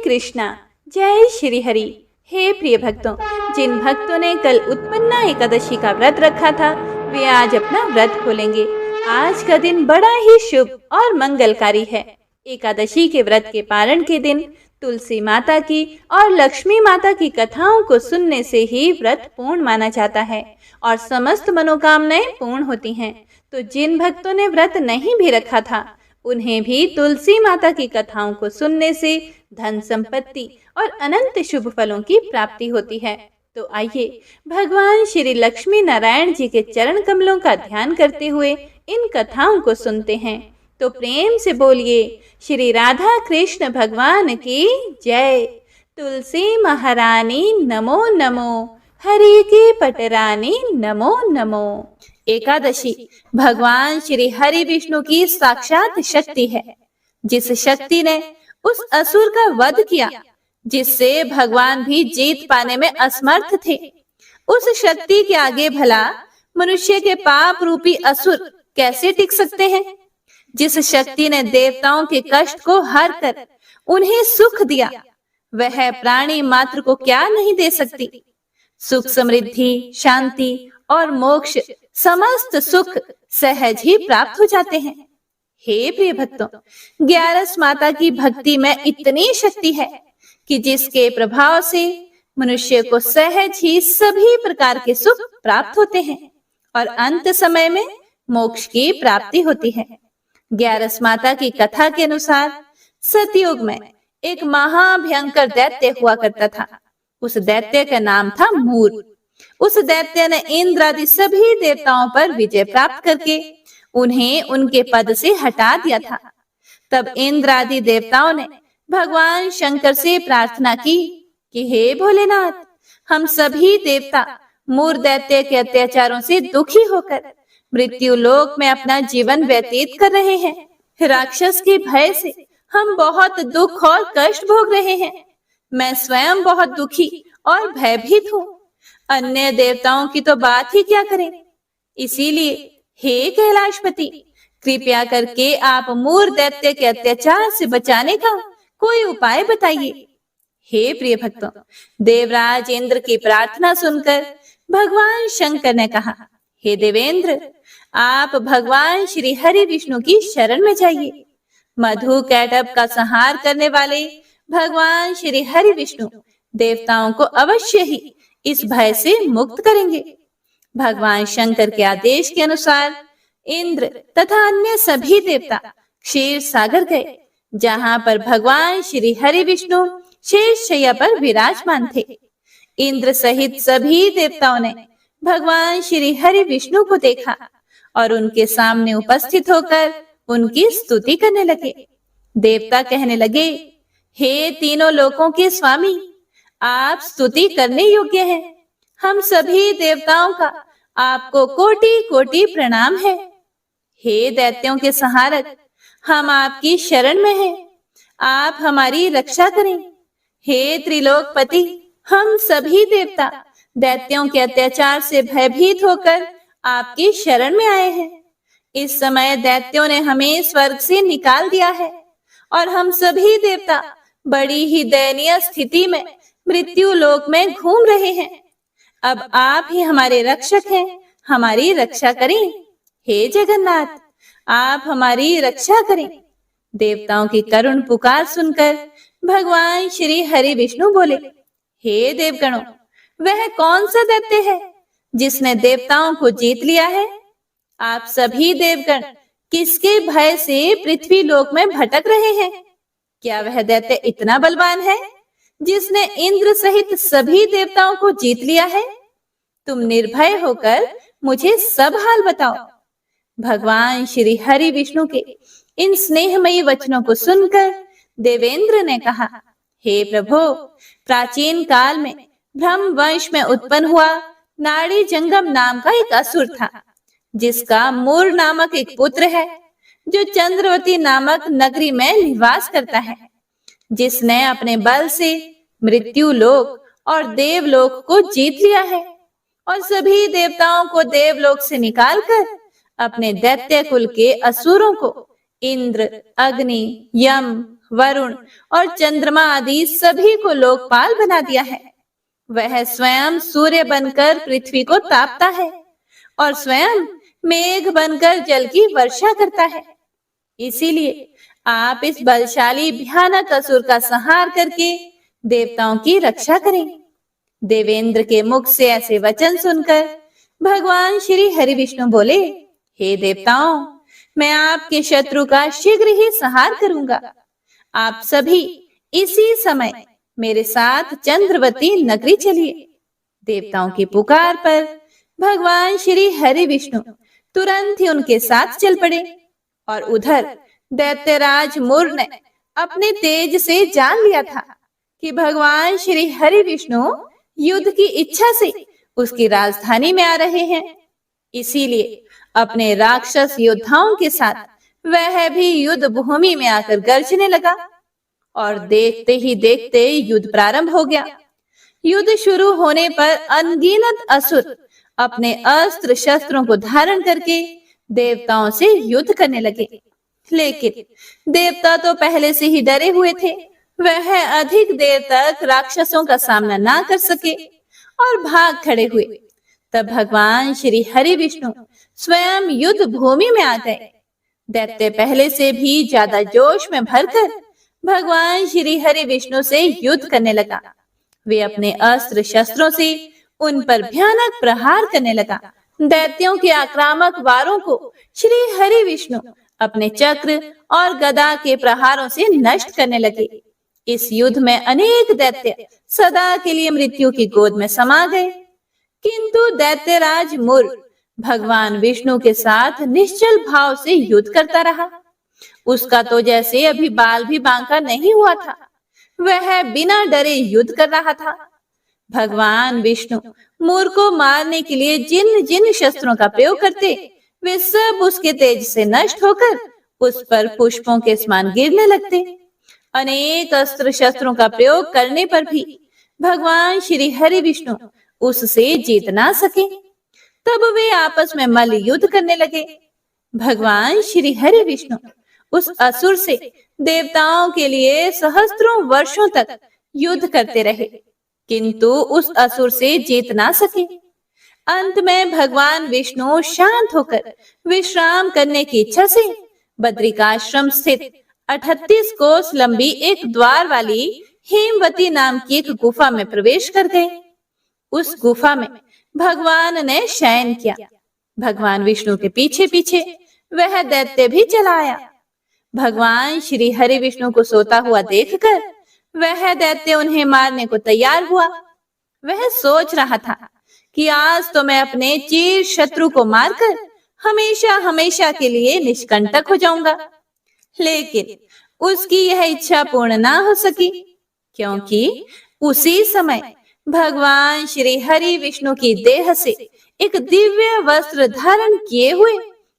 कृष्णा। जय श्री हरि। हे प्रिय भक्तों, जिन भक्तों ने कल उत्पन्ना एकादशी का व्रत रखा था वे आज अपना व्रत खोलेंगे। आज का दिन बड़ा ही शुभ और मंगलकारी है। एकादशी के व्रत के पारण के दिन तुलसी माता की और लक्ष्मी माता की कथाओं को सुनने से ही व्रत पूर्ण माना जाता है और समस्त मनोकामनाएं पूर्ण होती हैं। तो जिन भक्तों ने व्रत नहीं भी रखा था उन्हें भी तुलसी माता की कथाओं को सुनने से धन संपत्ति और अनंत शुभ फलों की प्राप्ति होती है। तो आइए भगवान श्री लक्ष्मी नारायण जी के चरण कमलों का ध्यान करते हुए इन कथाओं को सुनते हैं। तो प्रेम से बोलिए श्री राधा कृष्ण भगवान की जय। तुलसी महारानी नमो नमो, हरि की पटरानी नमो नमो। एकादशी भगवान श्री हरि विष्णु की साक्षात शक्ति है, जिस शक्ति ने उस असुर का वध किया जिससे भगवान भी जीत पाने में असमर्थ थे। उस शक्ति के आगे भला मनुष्य के पाप रूपी असुर कैसे टिक सकते हैं। जिस शक्ति ने देवताओं के कष्ट को हर कर उन्हें सुख दिया वह प्राणी मात्र को क्या नहीं दे सकती। सुख, समृद्धि, शांति और मोक्ष समस्त सुख सहज ही प्राप्त हो जाते हैं। हे प्रिय भक्तों, 11 माता की भक्ति में इतनी शक्ति है कि जिसके प्रभाव से मनुष्य को सहज ही सभी प्रकार के सुख प्राप्त होते हैं और अंत समय में मोक्ष की प्राप्ति होती है। 11 माता की कथा के अनुसार सतयुग में एक महाभयंकर दैत्य हुआ करता था। उस दैत्य का नाम था मूर। उस दैत्य ने इंद्र आदि सभी देवताओं पर विजय प्राप्त करके उन्हें उनके पद से हटा दिया था। तब इंद्र आदि देवताओं ने भगवान शंकर से प्रार्थना की कि हे भोलेनाथ, हम सभी देवता मूर दैत्य के अत्याचारों से दुखी होकर मृत्यु लोक में अपना जीवन व्यतीत कर रहे हैं। राक्षस के भय से हम बहुत दुख और कष्ट भोग रहे हैं। मैं स्वयं बहुत दुखी और भयभीत हूँ। अन्य देवताओं की तो बात ही क्या करें। इसीलिए हे कैलाशपति, कृपया करके आप मूर दैत्य के अत्याचार से बचाने का कोई उपाय बताइए। हे प्रिय भक्तों, देवराज इंद्र की प्रार्थना सुनकर भगवान शंकर ने कहा, हे देवेंद्र, आप भगवान श्री हरि विष्णु की शरण में जाइए। मधु कैटभ का संहार करने वाले भगवान श्री हरि विष्णु देवताओं को अवश्य ही इस भय से मुक्त करेंगे। भगवान शंकर के आदेश के अनुसार इंद्र तथा अन्य सभी देवता क्षीर सागर गए, जहां पर भगवान श्री हरि विष्णु शेष शैया पर विराजमान थे। इंद्र सहित सभी देवताओं ने भगवान श्री हरि विष्णु को देखा और उनके सामने उपस्थित होकर उनकी स्तुति करने लगे। देवता कहने लगे, हे तीनों लोकों के स्वामी, आप स्तुति करने योग्य हैं। हम सभी देवताओं का आपको कोटि कोटि प्रणाम है। हे दैत्यों के संहारक, हम आपकी शरण में हैं। आप हमारी रक्षा करें। हे त्रिलोकपति, हम सभी देवता दैत्यों के अत्याचार से भयभीत होकर आपकी शरण में आए हैं। इस समय दैत्यों ने हमें स्वर्ग से निकाल दिया है और हम सभी देवता बड़ी ही दयनीय स्थिति में मृत्यु लोक में घूम रहे हैं। अब आप ही हमारे रक्षक हैं, हमारी रक्षा करें। हे जगन्नाथ, आप हमारी रक्षा करें। देवताओं की करुण पुकार सुनकर भगवान श्री हरि विष्णु बोले, हे देवगणों, वह कौन सा दैत्य है जिसने देवताओं को जीत लिया है। आप सभी देवगण किसके भय से पृथ्वी लोक में भटक रहे हैं। क्या वह दैत्य इतना बलवान है जिसने इंद्र सहित सभी देवताओं को जीत लिया है। तुम निर्भय होकर मुझे सब हाल बताओ। भगवान श्री हरि विष्णु के इन स्नेहमयी वचनों को सुनकर देवेंद्र ने कहा, हे प्रभु, प्राचीन काल में ब्रह्म वंश में उत्पन्न हुआ नाड़ी जंगम नाम का एक असुर था, जिसका मूर नामक एक पुत्र है जो चंद्रवती नामक नगरी में निवास करता है, जिसने अपने बल से मृत्यु लोक और देवलोक को जीत लिया है और सभी देवताओं को देवलोक से निकालकर अपने दैत्य कुल के असुरों को इंद्र, अग्नि, यम, वरुण और चंद्रमा आदि सभी को लोकपाल बना दिया है। वह स्वयं सूर्य बनकर पृथ्वी को तापता है और स्वयं मेघ बनकर जल की वर्षा करता है। इसीलिए आप इस बलशाली भयानक असुर का संहार करके देवताओं की रक्षा करें। देवेंद्र के मुख से ऐसे वचन सुनकर भगवान श्री हरि विष्णु बोले, हे देवताओं, मैं आपके शत्रु का शीघ्र ही संहार करूंगा। आप सभी इसी समय मेरे साथ चंद्रवती नगरी चलिए। देवताओं की पुकार पर भगवान श्री हरि विष्णु तुरंत ही उनके साथ चल पड़े और उधर दैत्यराज मुर ने अपने तेज से जान लिया था कि भगवान श्री हरि विष्णु युद्ध की इच्छा से उसकी राजधानी में आ रहे हैं। इसीलिए अपने राक्षस योद्धाओं के साथ वह भी युद्ध भूमि में आकर गरजने लगा और देखते ही देखते युद्ध प्रारंभ हो गया। युद्ध शुरू होने पर अनगिनत असुर अपने अस्त्र शस्त्रों को धारण करके देवताओं से युद्ध करने लगे। लेकिन देवता तो पहले से ही डरे हुए थे। वह अधिक देर तक राक्षसों का सामना ना कर सके और भाग खड़े हुए। तब भगवान श्री हरि विष्णु स्वयं युद्ध भूमि में आ गए। दैत्य पहले से भी ज्यादा जोश में भरकर भगवान श्री हरि विष्णु से युद्ध करने लगा। वे अपने अस्त्र शस्त्रों से उन पर भयानक प्रहार करने लगा। दैत्यों के आक्रामक वारों को श्री हरि विष्णु अपने चक्र और गदा के प्रहारों से नष्ट करने लगे। इस युद्ध में अनेक दैत्य सदा के लिए मृत्यु की गोद में समा गए, किंतु दैत्यराज मुर भगवान विष्णु के साथ निश्चल भाव से युद्ध करता रहा। उसका तो जैसे अभी बाल भी बांका नहीं हुआ था। वह बिना डरे युद्ध कर रहा था। भगवान विष्णु मुर को मारने के लिए जिन जिन शस्त्रों का प्रयोग करते, वे सब उसके तेज से नष्ट होकर उस पर पुष्पों के समान गिरने लगते। अनेक अस्त्र शस्त्रों का प्रयोग करने पर भी भगवान श्री हरि विष्णु उससे जीत ना सके। तब वे आपस में मल्ल युद्ध करने लगे। भगवान श्री हरि विष्णु उस असुर से देवताओं के लिए सहस्त्रों वर्षों तक युद्ध करते रहे, किंतु उस असुर से जीत ना सके। अंत में भगवान विष्णु शांत होकर विश्राम करने की इच्छा से बद्रिकाश्रम स्थित 38 कोस लंबी एक द्वार वाली हेमवती नाम की एक गुफा में प्रवेश कर गए। उस गुफा में भगवान ने शयन किया। भगवान विष्णु के पीछे पीछे वह दैत्य भी चला आया। भगवान श्री हरि विष्णु को सोता हुआ देखकर वह दैत्य उन्हें मारने को तैयार हुआ। वह सोच रहा था कि आज तो मैं अपने चिर शत्रु को मारकर हमेशा हमेशा के लिए निष्कंटक हो जाऊंगा। लेकिन उसकी यह इच्छा पूर्ण ना हो सकी, क्योंकि उसी समय भगवान श्री हरि विष्णु की देह से एक दिव्य वस्त्र धारण किए हुए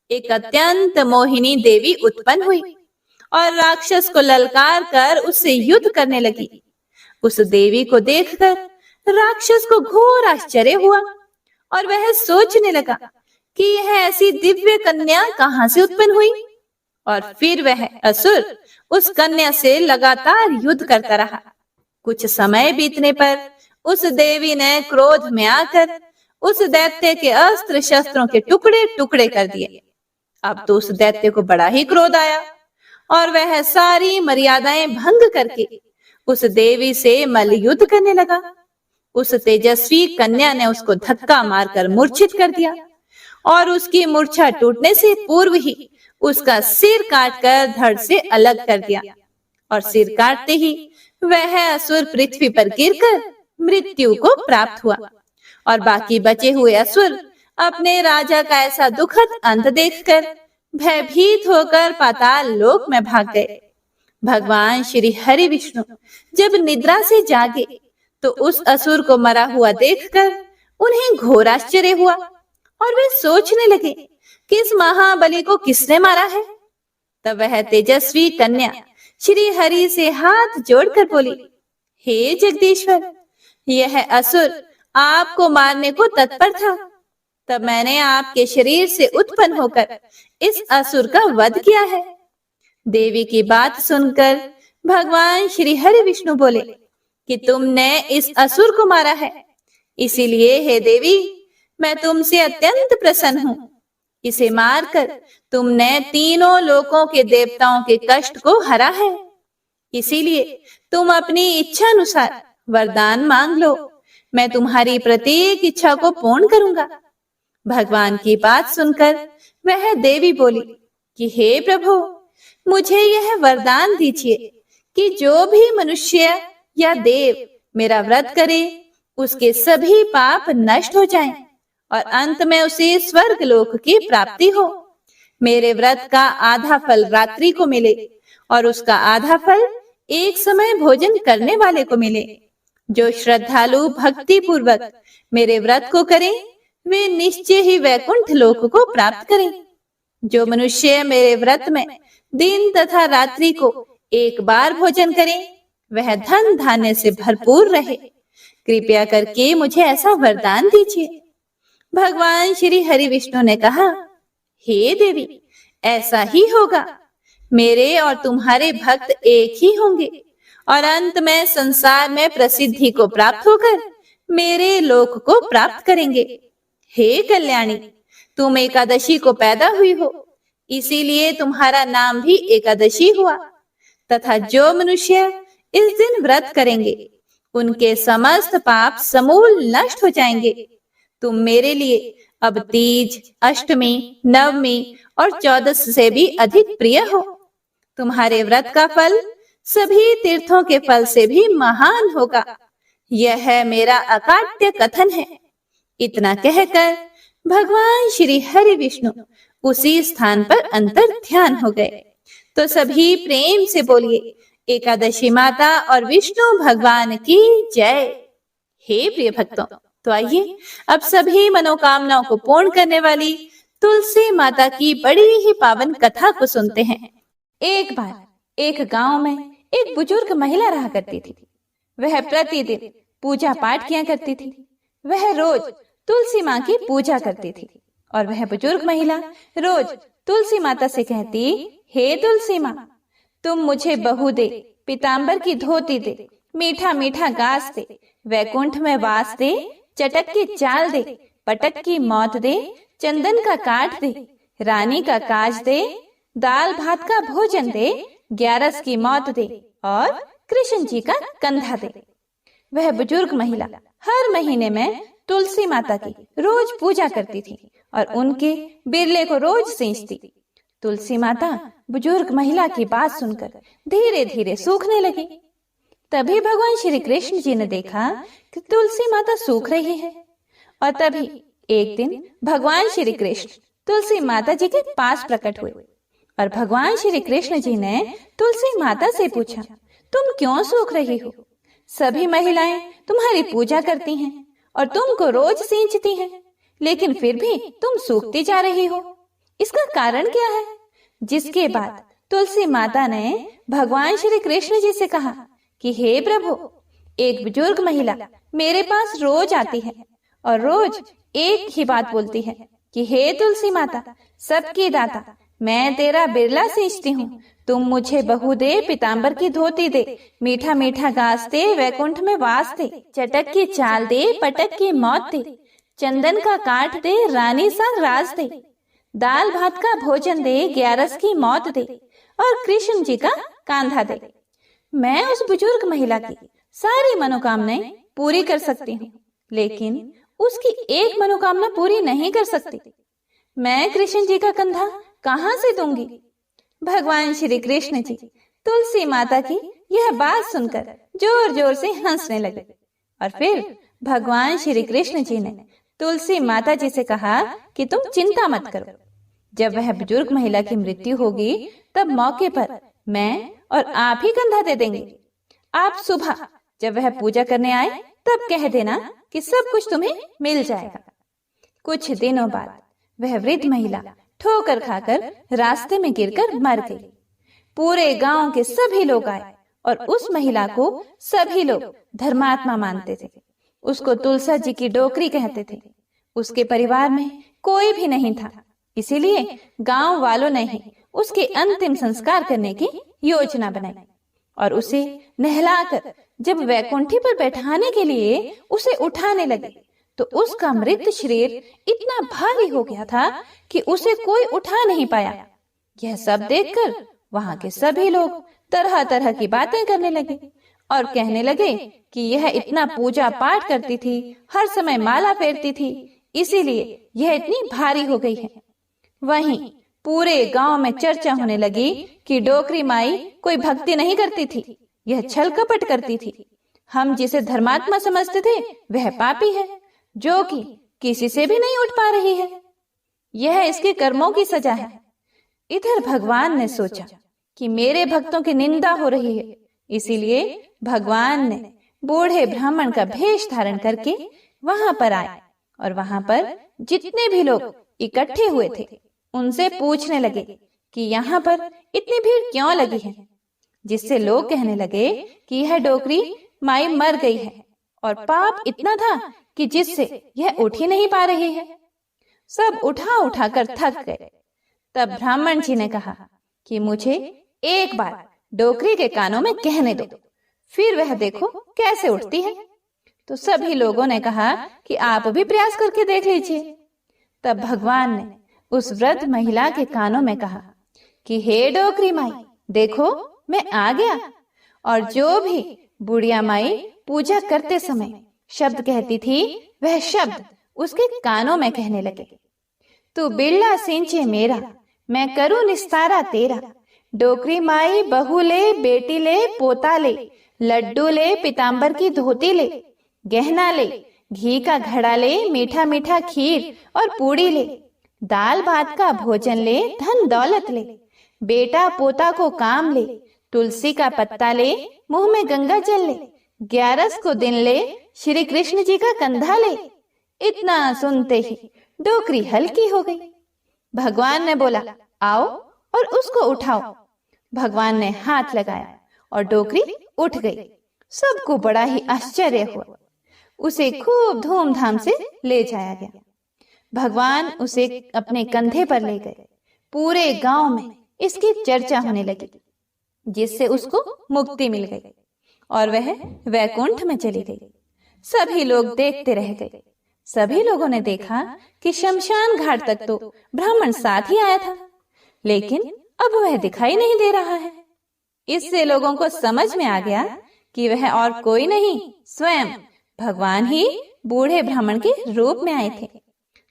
एक अत्यंत मोहिनी देवी उत्पन्न हुई और राक्षस को ललकार कर उससे युद्ध करने लगी। उस देवी को देखकर राक्षस को घोर आश्चर्य हुआ और वह सोचने लगा कि यह ऐसी दिव्य कन्या कहां से उत्पन्न हुई। और फिर वह असुर उस कन्या से लगातार युद्ध करता रहा। कुछ समय बीतने पर उस देवी ने क्रोध में आकर उस दैत्य के अस्त्र शस्त्रों के टुकड़े टुकड़े कर दिए। अब तो उस दैत्य को बड़ा ही क्रोध आया और वह सारी मर्यादाएं भंग करके उस देवी से मल्ल युद्ध करने लगा। उस तेजस्वी कन्या ने उसको धक्का मारकर मूर्छित कर दिया और उसकी मूर्छा टूटने से पूर्व ही उसका सिर काटकर धड़ से अलग कर दिया और सिर काटते ही वह असुर पृथ्वी पर गिरकर मृत्यु को प्राप्त हुआ। और बाकी बचे हुए असुर अपने राजा का ऐसा दुखद अंत देखकर भयभीत होकर पाताल लोक में भाग गए। भगवान श्री हरि विष्णु जब निद्रा से जागे तो उस असुर को मरा हुआ देखकर उन्हें घोर आश्चर्य हुआ और वे सोचने लगे कि इस महाबली को किसने मारा है। तब वह तेजस्वी कन्या श्री हरि से हाथ जोड़कर बोली, हे जगदीश्वर, यह असुर आपको मारने को तत्पर था। तब मैंने आपके शरीर से उत्पन्न होकर इस असुर का वध किया है। देवी की बात सुनकर भगवान श्री हरि विष्णु बोले कि तुमने इस असुर को मारा है, इसीलिए हे देवी मैं तुमसे अत्यंत प्रसन्न हूँ। इसे मारकर तुमने तीनों लोकों के देवताओं के कष्ट को हरा है, इसीलिए तुम अपनी इच्छा अनुसार वरदान मांग लो, मैं तुम्हारी प्रत्येक इच्छा को पूर्ण करूंगा। भगवान की बात सुनकर वह देवी बोली कि हे प्रभु, मुझे यह वरदान दीजिए कि जो भी मनुष्य या देव मेरा व्रत करे उसके सभी पाप नष्ट हो जाएं और अंत में उसे स्वर्ग लोक की प्राप्ति हो। मेरे व्रत का आधा फल रात्रि को मिले और उसका आधा फल एक समय भोजन करने वाले को मिले। जो श्रद्धालु भक्ति पूर्वक मेरे व्रत को करें वे निश्चय ही वैकुंठ लोक को प्राप्त करें। जो मनुष्य मेरे व्रत में दिन तथा रात्रि को एक बार भोजन करें वह धन धान्य से भरपूर रहे। कृपया करके मुझे ऐसा वरदान दीजिए। भगवान श्री हरि विष्णु ने कहा, हे देवी, ऐसा ही होगा। मेरे और तुम्हारे भक्त एक ही होंगे और अंत में संसार में प्रसिद्धि को प्राप्त होकर मेरे लोक को प्राप्त करेंगे। हे कल्याणी, तुम एकादशी को पैदा हुई हो, इसीलिए तुम्हारा नाम भी एकादशी हुआ। तथा जो मनुष्य इस दिन व्रत करेंगे उनके समस्त पाप समूल नष्ट हो जाएंगे। तुम मेरे लिए अब तीज, अष्टमी, नवमी और 14 से भी अधिक प्रिय हो। तुम्हारे व्रत का फल सभी तीर्थों के फल से भी महान होगा। यह मेरा अकाट्य कथन है। इतना कहकर भगवान श्री हरि विष्णु उसी स्थान पर अंतर ध्यान हो गए। तो सभी प्रेम से बोलिए, एकादशी माता और विष्णु भगवान की जय। हे प्रिय भक्तों, तो आइए अब सभी मनोकामनाओं को पूर्ण करने वाली तुलसी माता की बड़ी ही पावन कथा को सुनते हैं। एक बार एक गांव में एक बुजुर्ग महिला रहा करती थी। वह प्रतिदिन पूजा पाठ किया करती थी। वह रोज तुलसी माँ की पूजा करती थी और वह बुजुर्ग महिला रोज तुलसी माता से कहती, हे तुलसी माँ, तुम मुझे बहू दे, पीताम्बर की धोती दे, मीठा मीठा घास दे, वैकुंठ में वास दे, चटक की चाल दे, पटक की मौत दे, चंदन का काट दे, रानी का काज दे, दाल भात का भोजन दे, 11 की मौत दे और कृष्ण जी का कंधा दे। वह बुजुर्ग महिला हर महीने में तुलसी माता की रोज पूजा करती थी और उनके बिरले को रोज सींचती। तुलसी माता बुजुर्ग महिला की बात सुनकर धीरे धीरे सूखने लगी। तभी भगवान श्री कृष्ण जी ने देखा कि तुलसी माता सूख रही है और तभी एक दिन भगवान श्री कृष्ण तुलसी माता जी के पास प्रकट हुए और भगवान श्री कृष्ण जी ने तुलसी माता से पूछा, तुम क्यों सूख रही हो? सभी महिलाएं तुम्हारी पूजा करती हैं और तुमको रोज सींचती हैं, लेकिन फिर भी तुम सूखती जा रही हो। इसका कारण क्या है? जिसके बाद तुलसी माता ने भगवान श्री कृष्ण जी से कहा कि हे प्रभु, एक बुजुर्ग महिला मेरे पास रोज आती है और रोज एक ही बात बोलती है कि हे तुलसी माता, सबकी दाता, मैं तेरा बिरला सींचती हूँ, तुम मुझे बहू दे, पीताम्बर की धोती दे, मीठा मीठा घास दे, वैकुंठ में वास दे, चटक की चाल दे, पटक की मौत दे, चंदन का काट दे, रानी सा राज दे, दाल भात का भोजन दे, 11 की मौत दे और कृष्ण जी का कांधा दे। मैं उस बुजुर्ग महिला की सारी मनोकामनाएं पूरी कर सकती हूँ, लेकिन उसकी एक मनोकामना पूरी नहीं कर सकती। मैं कृष्ण जी का कंधा कहाँ से दूंगी? भगवान श्री कृष्ण जी तुलसी माता की यह बात सुनकर जोर जोर से हंसने लगे और फिर भगवान श्री कृष्ण जी ने तुलसी माता जी से कहा कि तुम चिंता मत करो। जब वह बुजुर्ग महिला की मृत्यु होगी तब मौके पर मैं और आप ही कंधा दे देंगे। आप सुबह जब वह पूजा करने आए तब कह देना कि सब कुछ तुम्हें मिल जाएगा। कुछ दिनों बाद वह वृद्ध महिला ठोकर खाकर रास्ते में गिरकर मर गई। पूरे गांव के सभी लोग आए और उस महिला को सभी लोग धर्मात्मा मानते थे। उसको तुलसा जी की डोकरी कहते थे। उसके परिवार में कोई भी नहीं था, इसीलिए गांव वालों ने ही उसके अंतिम संस्कार करने की योजना बनाई और उसे नहलाकर जब वैकुंठी पर बैठाने के लिए उसे उठाने लगे तो उसका मृत शरीर इतना भारी हो गया था कि उसे कोई उठा नहीं पाया। यह सब देखकर वहां के सभी लोग तरह तरह की बातें करने लगे और कहने लगे कि यह इतना पूजा पाठ करती थी, हर समय माला फेरती थी, इसीलिए यह इतनी भारी हो गई है। वहीं पूरे गांव में चर्चा होने लगी कि डोकरी माई कोई भक्ति नहीं करती थी, यह छल कपट करती थी। हम जिसे धर्मात्मा समझते थे वह पापी है, जो कि किसी से भी नहीं उठ पा रही है। यह इसके कर्मों की सजा है। इधर भगवान ने सोचा कि मेरे भक्तों की निंदा हो रही है, इसीलिए भगवान ने बूढ़े ब्राह्मण का भेष धारण करके वहां पर आए और वहां पर जितने भी लोग इकट्ठे हुए थे उनसे पूछने लगे कि यहाँ पर इतनी भीड़ क्यों लगी है, जिससे लोग कहने लगे कि यह डोकरी माई मर गई है और पाप इतना था कि जिससे यह उठ ही नहीं पा रही है। सब उठा उठा कर थक गए। तब ब्राह्मण जी ने कहा कि मुझे एक बार डोकरी के कानों में कहने दो, फिर वह देखो कैसे उठती है। तो सभी लोगों ने कहा कि आप भी प्रयास करके देख लीजिए। तब भगवान ने उस वृद्ध महिला के कानों में कहा कि हे डोकरी माई, देखो मैं आ गया। और जो भी बुढ़िया माई पूजा करते समय शब्द कहती थी वह शब्द उसके कानों में कहने लगे, तू बिरला सिंचे मेरा, मैं करूं निस्तारा तेरा। डोकरी माई बहू ले, बेटी ले, पोता ले, लड्डू ले, पीताम्बर की धोती ले, गहना ले, घी का घड़ा ले, मीठा मीठा खीर और पूड़ी ले, दाल भात का भोजन ले, धन दौलत ले, बेटा पोता को काम ले, तुलसी का पत्ता ले, मुंह में गंगा जल ले, 11 को दिन ले, श्री कृष्ण जी का कंधा ले। इतना सुनते ही डोकरी हल्की हो गई। भगवान ने बोला, आओ और उसको उठाओ। भगवान ने हाथ लगाया और डोकरी उठ गई। सबको बड़ा ही आश्चर्य हुआ। उसे खूब धूमधाम से ले जाया गया। भगवान उसे अपने कंधे पर ले गए। पूरे गांव में इसकी चर्चा होने लगी, जिससे उसको मुक्ति मिल गई और वह वैकुंठ में चली गई। सभी लोग देखते रह गए। सभी लोगों ने देखा कि शमशान घाट तक तो ब्राह्मण साथ ही आया था, लेकिन अब वह दिखाई नहीं दे रहा है। इससे लोगों को समझ में आ गया कि वह और कोई नहीं, स्वयं भगवान ही बूढ़े ब्राह्मण के रूप में आए थे।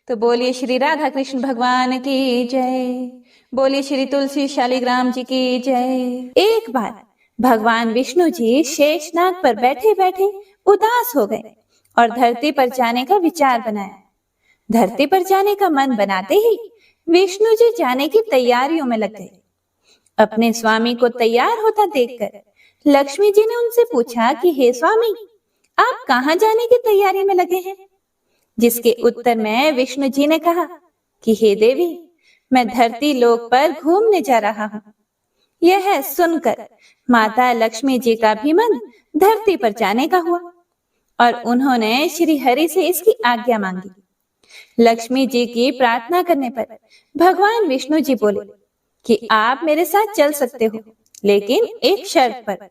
तो बोलिए श्री राधा कृष्ण भगवान की जय, बोलिए श्री तुलसी शालिग्राम जी की जय। एक बार भगवान विष्णु जी शेषनाग पर बैठे बैठे उदास हो गए और धरती पर जाने का विचार बनाया। धरती पर जाने का मन बनाते ही विष्णु जी जाने की तैयारियों में लग गए। अपने स्वामी को तैयार होता देखकर लक्ष्मी जी ने उनसे पूछा कि हे स्वामी, आप कहाँ जाने की तैयारी में लगे हैं? जिसके उत्तर में विष्णु जी ने कहा कि हे देवी, मैं धरती लोक पर घूमने जा रहा हूँ। यह सुनकर माता लक्ष्मी जी का भी मन धरती पर जाने का हुआ और उन्होंने श्री हरि से इसकी आज्ञा मांगी। लक्ष्मी जी की प्रार्थना करने पर भगवान विष्णु जी बोले कि आप मेरे साथ चल सकते हो, लेकिन एक शर्त पर।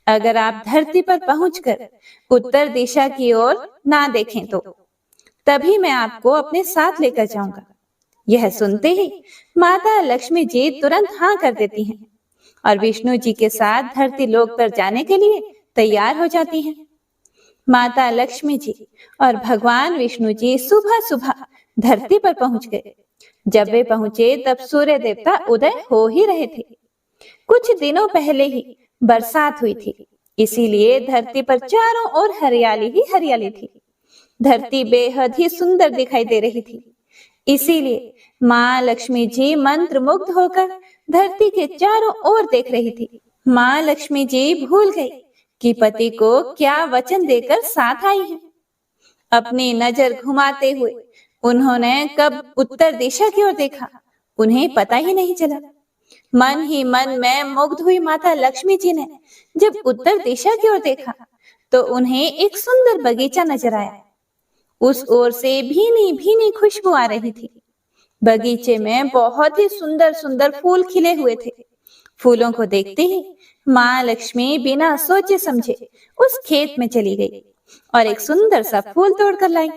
अगर आप धरती पर पहुंचकर उत्तर दिशा की ओर ना देखें तो तभी मैं आपको अपने साथ लेकर जाऊंगा। यह सुनते ही माता लक्ष्मी जी तुरंत हाँ कर देती हैं और विष्णु जी के साथ धरती लोक पर जाने के लिए तैयार हो जाती हैं। माता लक्ष्मी जी और भगवान विष्णु जी सुबह सुबह धरती पर पहुंच गए। जब वे पहुंचे तब सूर्य देवता उदय हो ही रहे थे। कुछ दिनों पहले ही बरसात हुई थी, इसीलिए धरती पर चारों ओर हरियाली ही हरियाली थी। धरती बेहद ही सुंदर दिखाई दे रही थी। इसीलिए माँ लक्ष्मी जी मंत्र मुग्ध होकर धरती के चारों ओर देख रही थी। माँ लक्ष्मी जी भूल गई कि पति को क्या वचन देकर साथ आई है। अपनी नजर घुमाते हुए उन्होंने कब उत्तर दिशा की ओर देखा, उन्हें पता ही नहीं चला। मन ही मन में मुग्ध हुई माता लक्ष्मी जी ने जब उत्तर दिशा की ओर देखा तो उन्हें एक सुंदर बगीचा नजर आया। उस ओर से भीनी भीनी खुशबू आ रही थी। बगीचे में बहुत ही सुंदर सुंदर फूल खिले हुए थे। फूलों को देखते ही माँ लक्ष्मी बिना सोचे समझे उस खेत में चली गई और एक सुंदर सा फूल तोड़कर लाई।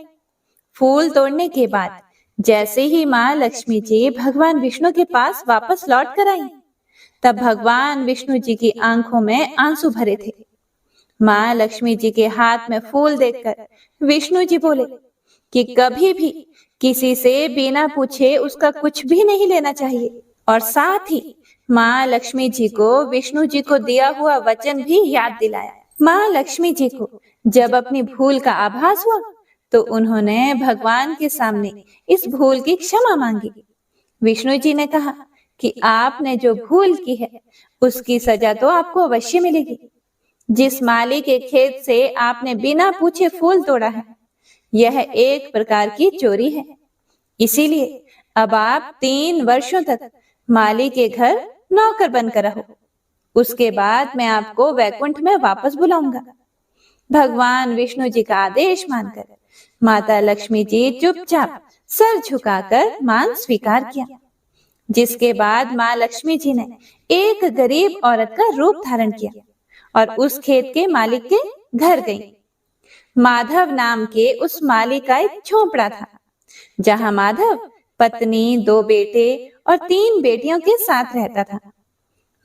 फूल तोड़ने के बाद जैसे ही माँ लक्ष्मी जी भगवान विष्णु के पास वापस लौट कर आई, तब भगवान विष्णु जी की आंखों में आंसू भरे थे। माँ लक्ष्मी जी के हाथ में फूल देखकर विष्णु जी बोले कि कभी भी किसी से बिना पूछे उसका कुछ भी नहीं लेना चाहिए, और साथ ही माँ लक्ष्मी जी को विष्णु जी को दिया हुआ वचन भी याद दिलाया। माँ लक्ष्मी जी को जब अपनी भूल का आभास हुआ तो उन्होंने भगवान के सामने इस भूल की क्षमा मांगी। विष्णु जी ने कहा कि आपने जो भूल की है उसकी सजा तो आपको अवश्य मिलेगी। जिस माली के खेत से आपने बिना पूछे फूल तोड़ा है, यह एक प्रकार की चोरी है। इसीलिए अब आप 3 वर्षों तक माली के घर नौकर बनकर रहो। उसके बाद मैं आपको वैकुंठ में वापस बुलाऊंगा। भगवान विष्णु जी का आदेश मानकर माता लक्ष्मी जी चुपचाप सर झुकाकर मान स्वीकार किया। जिसके बाद माँ लक्ष्मी जी ने एक गरीब औरत का रूप धारण किया और उस खेत के मालिक के घर गई। माधव नाम के उस माली का एक झोपड़ा था, जहां माधव पत्नी, 2 बेटे और 3 बेटियों के साथ रहता था।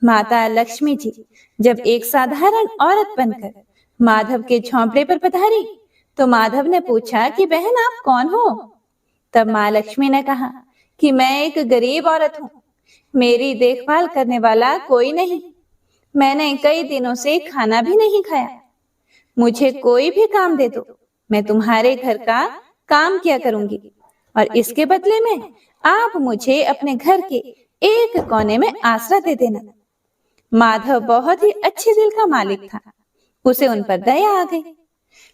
माता लक्ष्मी जी जब एक साधारण औरत बनकर माधव के झोंपड़े पर पधारी तो माधव ने पूछा कि बहन आप कौन हो? तब माँ लक्ष्मी ने कहा कि मैं एक गरीब औरत हूँ, मेरी देखभाल करने वाला कोई नहीं, मैंने कई दिनों से खाना भी नहीं खाया, मुझे कोई भी काम दे दो, मैं तुम्हारे घर का काम किया करूंगी और इसके बदले में आप मुझे अपने घर के एक कोने में आसरा दे देना। माधव बहुत ही अच्छे दिल का मालिक था, उसे उन पर दया आ गई,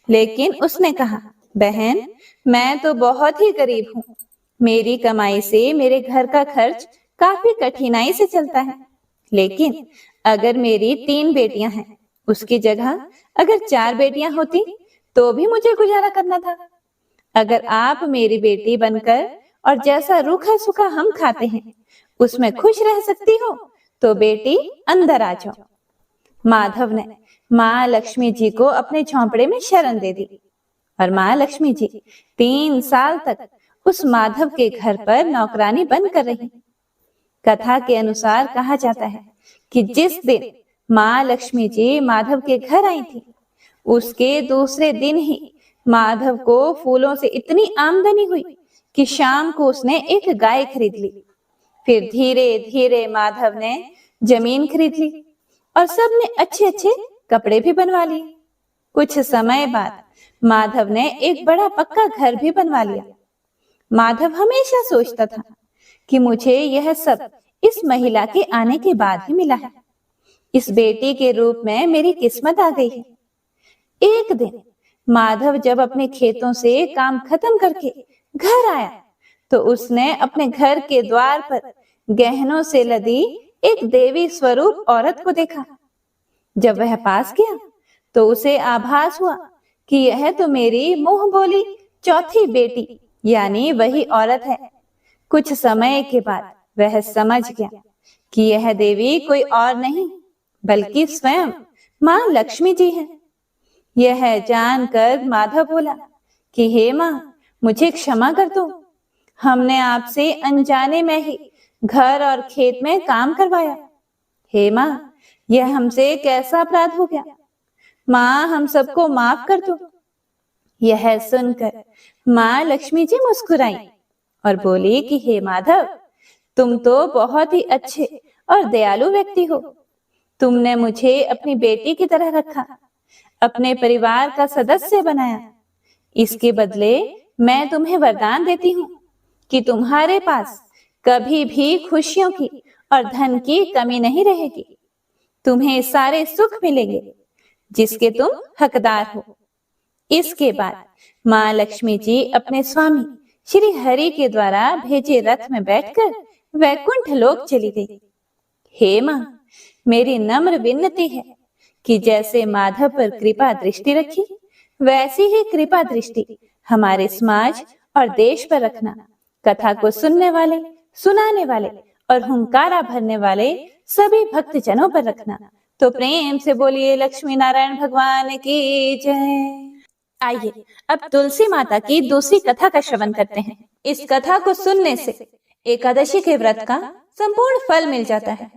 लेकिन उसने कहा बहन मैं तो बहुत ही गरीब हूँ, मेरी कमाई से मेरे घर का खर्च काफी कठिनाई से चलता है, लेकिन अगर मेरी 3 बेटियां हैं उसकी जगह अगर 4 बेटियां होती तो भी मुझे गुजारा करना था। अगर आप मेरी बेटी बनकर और जैसा रूखा सूखा हम खाते हैं उसमें खुश रह सकती हो तो बेटी अंदर आ जाओ। माधव ने माँ लक्ष्मी जी को अपने झोंपड़े में शरण दे दी और माँ लक्ष्मी जी 3 साल तक उस माधव के घर पर नौकरानी बनकर रही। कथा के अनुसार कहा जाता है कि जिस दिन माँ लक्ष्मी जी माधव के घर आई थी, उसके दूसरे दिन ही माधव को फूलों से इतनी आमदनी हुई कि शाम को उसने एक गाय खरीद ली। फिर धीरे धीरे माधव ने जमीन खरीद ली और सबने अच्छे अच्छे कपड़े भी बनवा लिए। कुछ समय बाद माधव ने एक बड़ा पक्का घर भी बनवा लिया। माधव हमेशा सोचता था कि मुझे यह सब इस महिला के आने के बाद ही मिला है, इस बेटी के रूप में मेरी किस्मत आ गई है। एक दिन माधव जब अपने खेतों से काम खत्म करके घर आया तो उसने अपने घर के द्वार पर गहनों से लदी एक देवी स्वरूप औरत को देखा। जब वह पास गया तो उसे आभास हुआ कि यह तो मेरी मुंह बोली चौथी बेटी यानी वही औरत है। कुछ समय के बाद वह समझ गया कि यह देवी कोई और नहीं बल्कि स्वयं माँ लक्ष्मी जी है। यह जानकर माधव बोला कि हे माँ मुझे क्षमा कर दो, हमने आपसे अनजाने में ही घर और खेत में काम करवाया। हे माँ यह हमसे कैसा अपराध हो गया, माँ हम सबको माफ कर दो। यह सुनकर माँ लक्ष्मी जी मुस्कुराई और बोली कि हे माधव तुम तो बहुत ही अच्छे और दयालु व्यक्ति हो, तुमने मुझे अपनी बेटी की तरह रखा, अपने परिवार का सदस्य बनाया। इसके बदले मैं तुम्हें वरदान देती हूँ कि तुम्हारे पास कभी भी खुशियों की और धन की कमी नहीं रहेगी, तुम्हें सारे सुख मिलेंगे जिसके तुम हकदार हो। इसके बाद माँ लक्ष्मी जी अपने स्वामी श्री हरि के द्वारा भेजे रथ में बैठकर वैकुंठ लोक चली गई। हे माँ मेरी नम्र विनती है कि जैसे माधव पर कृपा दृष्टि रखी वैसी ही कृपा दृष्टि हमारे समाज और देश पर रखना। कथा को सुनने वाले, सुनाने वाले और हुंकारा भरने वाले सभी भक्तजनों पर रखना। तो प्रेम से बोलिए लक्ष्मी नारायण भगवान की जय। आइए अब तुलसी माता की दूसरी कथा का श्रवण करते हैं। इस कथा को सुनने से एकादशी के व्रत का संपूर्ण फल मिल जाता है।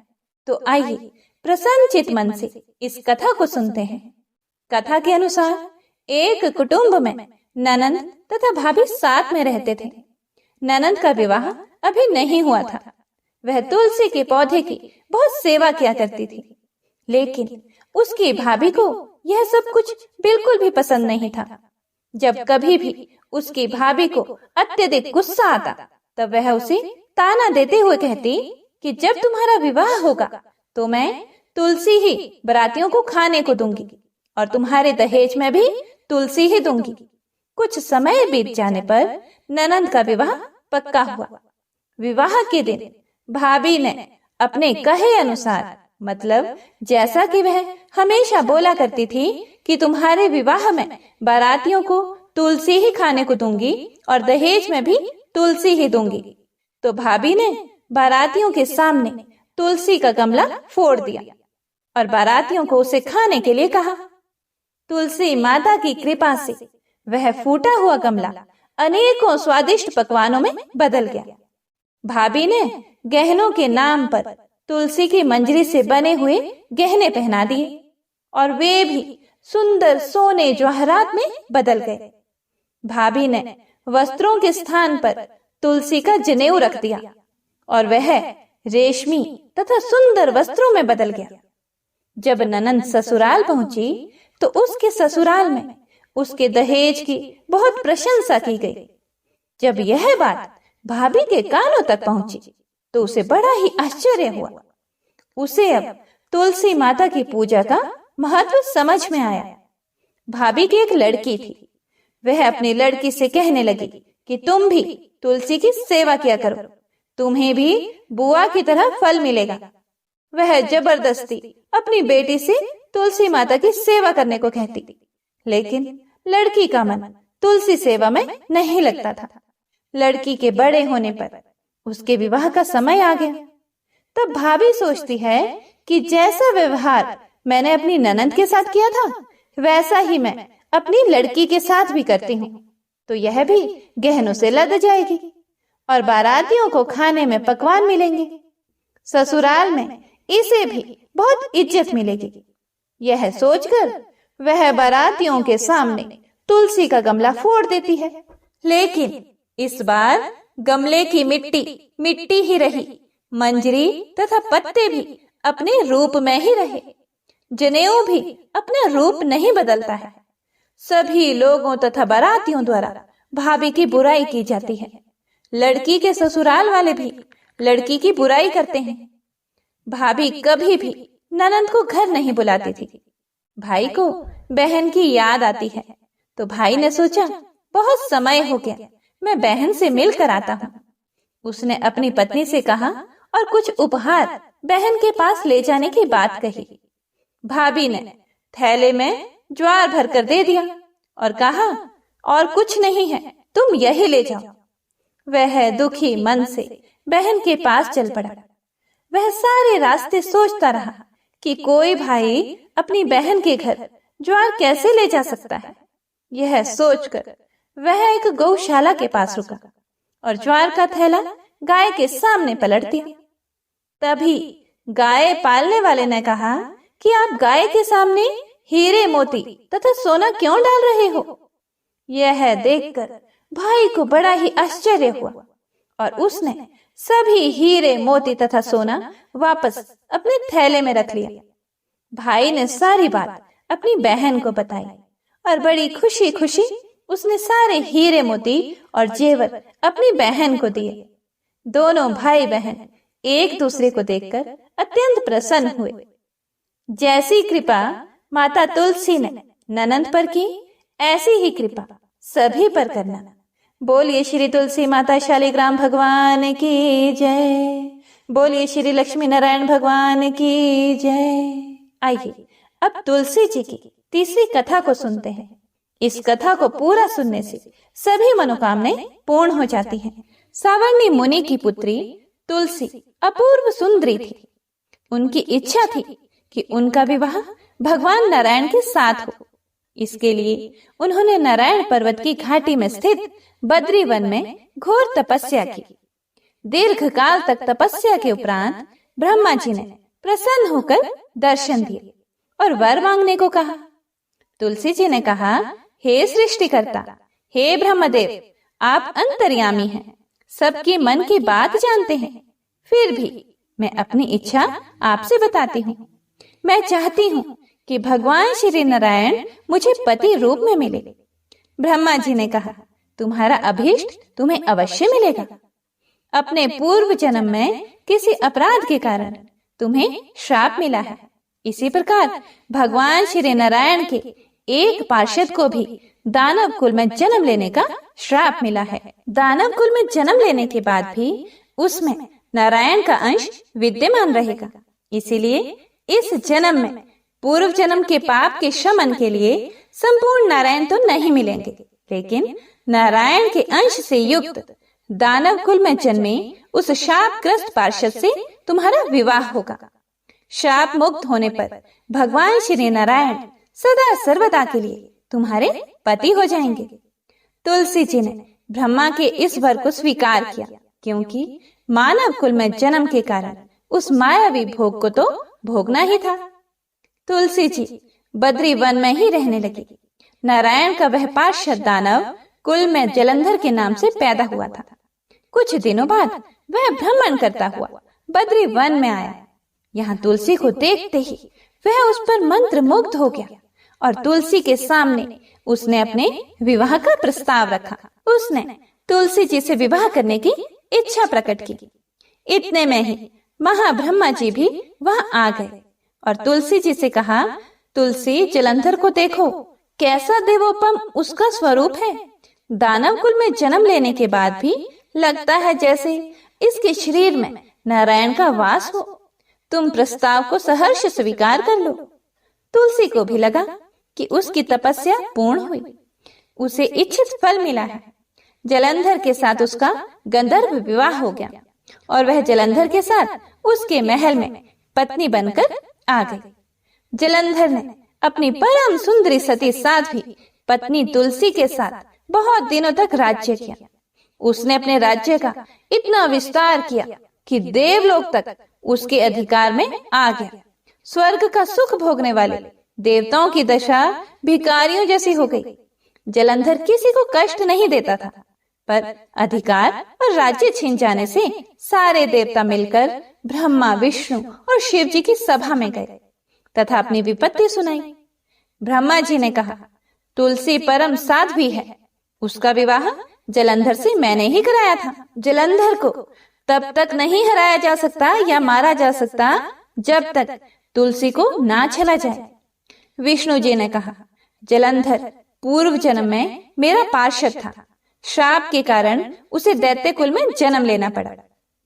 तो आइए प्रसन्न चित मन से इस कथा को सुनते हैं। कथा के अनुसार एक कुटुंब में ननंद तथा भाभी साथ में रहते थे। ननंद का विवाह अभी नहीं हुआ था। वह तुलसी के पौधे की बहुत सेवा किया करती थी, लेकिन उसकी भाभी को यह सब कुछ बिल्कुल भी पसंद नहीं था। जब कभी भी उसकी भाभी को अत्यधिक गुस्सा आता, तब वह उसे ताना देते हुए कहती कि जब तुम्हारा विवाह होगा तो मैं तुलसी ही बरातियों को खाने को दूंगी और तुम्हारे दहेज में भी तुलसी ही दूंगी। कुछ समय बीत जाने पर ननंद का विवाह पक्का हुआ। विवाह के दिन भाभी ने अपने कहे अनुसार, मतलब जैसा कि वह हमेशा बोला करती थी कि तुम्हारे विवाह में बारातियों को तुलसी ही खाने को दूंगी और दहेज में भी तुलसी ही दूंगी, तो भाभी ने बारातियों के सामने तुलसी का गमला फोड़ दिया और बारातियों को उसे खाने के लिए कहा। तुलसी माता की कृपा से वह फूटा हुआ गमला अनेकों स्वादिष्ट पकवानों में बदल गया। भाभी ने गहनों के नाम पर तुलसी की मंजरी से बने हुए गहने पहना दिए और वे भी सुंदर सोने जवाहरात में बदल गए। भाभी ने वस्त्रों के स्थान पर तुलसी का जनेऊ रख दिया और वह रेशमी तथा सुंदर वस्त्रों में बदल गया। जब ननंद ससुराल पहुंची तो उसके ससुराल में उसके दहेज की बहुत प्रशंसा की गई। जब यह बात भाभी के कानों तक पहुंची तो उसे बड़ा ही आश्चर्य हुआ। उसे अब तुलसी माता की पूजा का महत्व समझ में आया। भाभी की एक लड़की थी। वह अपनी लड़की से कहने लगी कि तुम भी तुलसी की सेवा किया करो, तुम्हें भी बुआ की तरह फल मिलेगा। वह जबरदस्ती अपनी बेटी से तुलसी माता की सेवा करने को कहती, लेकिन लड़की का मन तुलसी सेवा में नहीं लगता था। लड़की के बड़े होने पर उसके विवाह का समय आ गया। तब भाभी सोचती है कि जैसा व्यवहार मैंने अपनी ननंद के साथ किया था, वैसा ही मैं अपनी लड़की के साथ भी करती हूँ, तो यह भी गहनों से लद जाएगी और बारातियों को खाने में पकवान मिलेंगे। ससुराल में इसे भी बहुत इज्जत मिलेगी। यह सोचकर वह बारातियों के सामने तुलसी का गमला फोड़ देती है, लेकिन इस बार गमले की मिट्टी ही रही, मंजरी तथा पत्ते भी अपने रूप में ही रहे, जनेऊ भी अपना रूप नहीं बदलता है। सभी लोगों तथा बारातियों द्वारा भाभी की बुराई की जाती है। लड़की के ससुराल वाले भी लड़की की बुराई करते हैं। भाभी कभी भी ननंद को घर नहीं बुलाती थी। भाई को बहन की याद आती है, तो भाई ने सोचा बहुत समय हो गया, मैं बहन से मिल कर आता हूँ। उसने अपनी पत्नी से कहा और कुछ उपहार बहन के पास ले जाने की बात कही। भाभी ने थैले में ज्वार भर कर दे दिया और कहा और कुछ नहीं है, तुम यही ले जाओ। वह दुखी मन से बहन के पास चल पड़ा। वह सारे रास्ते सोचता रहा कि कोई भाई अपनी बहन के घर ज्वार कैसे ले जा सकता है। यह सोचकर वह एक गौशाला के पास रुका और ज्वार का थैला गाय के सामने पलट दिया। तभी गाय पालने वाले ने कहा कि आप गाय के सामने हीरे मोती तथा सोना क्यों डाल रहे हो? यह देखकर भाई को बड़ा ही आश्चर्य हुआ और उसने सभी हीरे मोती तथा सोना वापस अपने थैले में रख लिया। भाई ने सारी बात अपनी बहन को बताई और बड़ी खुशी खुशी उसने सारे हीरे मोती और जेवर अपनी बहन को दिए। दोनों भाई बहन एक दूसरे को देखकर अत्यंत प्रसन्न हुए। जैसी कृपा माता तुलसी ने ननंद पर की, ऐसी ही कृपा सभी पर करना। बोलिए श्री तुलसी माता शालिग्राम भगवान की जय। बोलिए श्री लक्ष्मी नारायण भगवान की जय। आइए अब तुलसी जी की तीसरी कथा को सुनते हैं। इस कथा को पूरा सुनने से सभी मनोकामनाएं पूर्ण हो जाती हैं। सावर्णी मुनि की पुत्री तुलसी अपूर्व सुंदरी थी। उनकी इच्छा थी कि उनका विवाह भगवान नारायण के साथ हो। इसके लिए उन्होंने नारायण पर्वत की घाटी में स्थित बद्री वन में घोर तपस्या की। दीर्घ काल तक तपस्या के उपरांत ब्रह्मा जी ने प्रसन्न होकर दर्शन दिए और वर मांगने को कहा। तुलसी जी ने कहा, हे सृष्टिकर्ता, हे ब्रह्मदेव, आप अंतर्यामी हैं, सबके मन की बात जानते हैं। फिर भी मैं अपनी इच्छा आपसे बताती हूँ। मैं चाहती हूँ कि भगवान श्री नारायण मुझे पति रूप में मिले। ब्रह्मा जी ने कहा, तुम्हारा अभीष्ट तुम्हें अवश्य मिलेगा। अपने पूर्व जन्म में किसी अपराध के कारण तुम्हें श्राप मिला है। इसी प्रकार भगवान श्री नारायण के एक पार्षद को भी दानव कुल में जन्म लेने का श्राप मिला है। दानव कुल में जन्म लेने के बाद भी उसमें नारायण का अंश विद्यमान रहेगा। इसीलिए इस जन्म में पूर्व जन्म के पाप के शमन के लिए संपूर्ण नारायण तो नहीं मिलेंगे, लेकिन नारायण के अंश से युक्त दानव कुल में जन्मे उस शापग्रस्त पार्षद से तुम्हारा विवाह होगा। शाप मुक्त होने पर भगवान श्री नारायण सदा सर्वदा के लिए तुम्हारे पति हो जाएंगे। तुलसी जी ने ब्रह्मा के इस वर को स्वीकार किया, क्योंकि मानव कुल में जन्म के कारण उस मायावी भोग को तो भोगना ही था। तुलसी जी बद्री वन में ही रहने लगी। नारायण का वह पार्षद दानव कुल में जलंधर के नाम से पैदा हुआ था। कुछ दिनों बाद वह भ्रमण करता हुआ बद्री वन में आया। यहाँ तुलसी को देखते ही वह उस पर मंत्र मुग्ध हो गया और तुलसी के सामने उसने अपने विवाह का प्रस्ताव रखा। उसने तुलसी जी से विवाह करने की इच्छा प्रकट की। इतने में ही महाब्रह्मा जी भी वहां आ गए और तुलसी जी से कहा, तुलसी, जलंधर को देखो, कैसा देवोपम उसका स्वरूप है। दानव कुल में जन्म लेने के बाद भी लगता है जैसे इसके शरीर में नारायण का वास हो। तुम प्रस्ताव को सहर्ष स्वीकार कर लो। तुलसी को भी लगा कि उसकी तपस्या पूर्ण हुई, उसे इच्छित फल मिला है। जलंधर के साथ उसका गंधर्व विवाह हो गया और वह जलंधर के साथ उसके महल में पत्नी बनकर आ गई। जलंधर ने अपनी परम सुंदरी सती साध्वी पत्नी तुलसी के साथ बहुत दिनों तक राज्य किया। उसने अपने राज्य का इतना विस्तार किया कि देवलोक तक उसके अधिकार में आ गया। स्वर्ग का सुख भोगने वाले देवताओं की दशा भिखारियों जैसी हो गई। जलंधर किसी को कष्ट नहीं देता था, पर अधिकार और राज्य छीन जाने से सारे देवता मिलकर ब्रह्मा, विष्णु और शिव जी की सभा में गए तथा अपनी विपत्ति सुनाई। ब्रह्मा जी ने कहा, तुलसी परम साध्वी है, उसका विवाह जलंधर से मैंने ही कराया था। जलंधर को तब तक नहीं हराया जा सकता या मारा जा सकता जब तक तुलसी को ना छला जाए। विष्णु जी ने कहा, जलंधर पूर्व जन्म में मेरा पार्षद था। श्राप के कारण उसे दैत्य कुल में जन्म लेना पड़ा।